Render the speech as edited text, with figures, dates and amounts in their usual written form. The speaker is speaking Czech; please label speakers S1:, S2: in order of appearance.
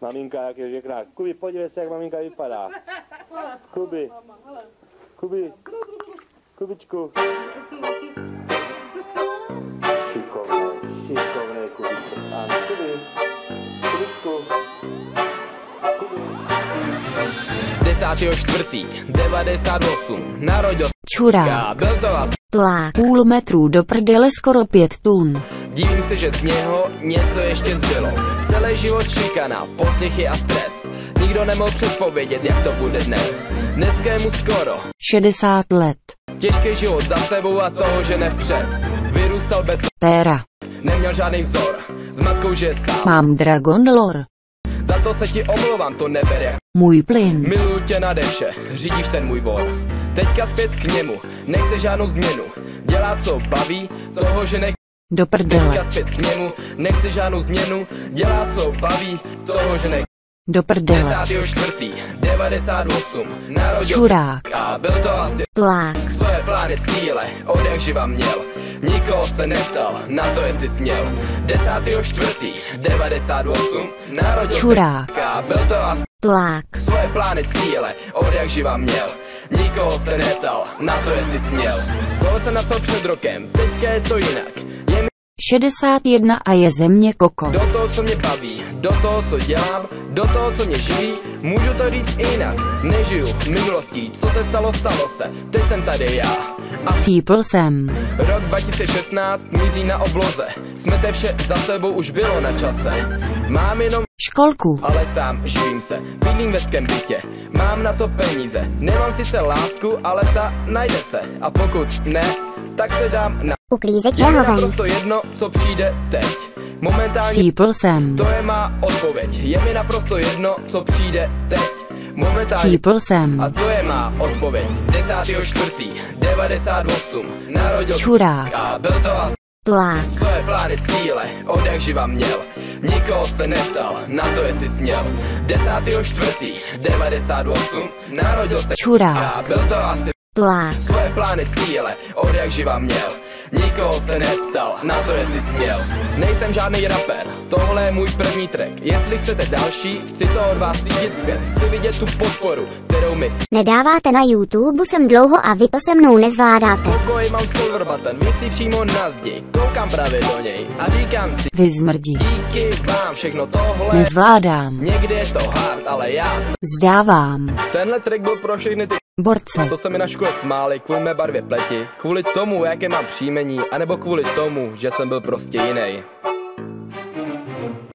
S1: Maminka, jak je pěkná. Kubi, podívej se, jak maminka vypadá. Kubi. Kubi. Kubičku. Šikovnej Kubiček. Ano, Kubi. Kubičku. Kubi.
S2: 10.4.98 narodil
S3: Čurák.
S2: byl to asi
S3: Tlák. Půl metru do prdele, skoro 5 tun.
S2: Divím se, že z něho něco ještě zbylo. Celý život šikana, posměchy a stres. Nikdo nemohl předpovědět, jak to bude dnes. Dneska je mu skoro
S3: 60 let.
S2: těžký život za sebou a toho, že nevpřed. Vyrůstal bez
S3: Péra.
S2: neměl žádný vzor. S matkou, že sám.
S3: Mám Dragon Lore.
S2: Za to se ti omlouvám, to neber jak.
S3: Můj plyn.
S2: Miluju tě nade vše, řídíš ten můj vor. Teďka zpět k němu, nechce žádnou změnu. Dělá co baví, toho, že nech.
S3: Do prdele.
S2: Teďka zpět k němu, nechce žádnou změnu. Dělá co baví, toho, že nech.
S3: Do prdele.
S2: 10.4.98 narodil
S3: Čurák.
S2: a byl to asi
S3: Tlák.
S2: svoje plány cíle, od jak živa měl. Nikoho se neptal, na to jestli směl. 10.4.98 narodil
S3: Čurák.
S2: a byl to asi
S3: Tlák.
S2: svoje plány cíle, od jak živa měl. Nikoho se neptal, na to jestli směl. Tohle jsem napsal před rokem, teďka je to jinak. Je mi
S3: 61 a je země koko.
S2: do toho, co mě baví, do toho, co dělám, do toho, co mě živí, můžu to říct jinak. Nežiju minulostí, co se stalo, stalo se. Teď jsem tady já. A
S3: Cípl jsem.
S2: rok 2016 mizí na obloze. Smete vše za sebou, už bylo na čase. Mám jenom
S3: Školku.
S2: ale sám živím se, bydlím ve ském bytě. Mám na to peníze, nemám sice lásku, ale ta najde se. A pokud ne, tak se dám na.
S4: Uklízeč
S2: Je mi
S4: rahoven.
S2: naprosto jedno, co přijde teď. Momentálně
S3: Cípl jsem.
S2: to je má odpověď. Je mi naprosto jedno, co přijde teď. Momentálně
S3: Cípl jsem.
S2: a to je má odpověď. 10.4.98 narodil
S3: Čurák.
S2: a byl to asi
S3: Tlák.
S2: svoje plány cíle, od jak živa měl. Nikoho se neptal, na to jestli směl. 10.4.98 narodil se
S3: Čurák.
S2: a byl to asi
S3: Tlák.
S2: svoje plány cíle, od jak živa měl. Nikoho se neptal, na to jestli směl. Nejsem žádný rapper, tohle je můj první track. Jestli chcete další, chci to od vás cítit zpět. Chci vidět tu podporu, kterou mi
S4: Nedáváte na YouTube sem dlouho a vy to se mnou nezvládáte.
S2: pokoj mám silver button, visí přímo na zdi. Koukám právě do něj a říkám si
S3: Vy zmrdí.
S2: díky vám, všechno tohle.
S3: Nezvládám.
S2: Někdy je to hard, ale já jsem.
S3: Zdávám.
S2: Tenhle track byl pro všechny ty,
S3: Borce.
S2: co se mi na škole smáli kvůli mé barvě pleti, kvůli tomu, jaké mám příjmení, anebo kvůli tomu, že jsem byl prostě jiný.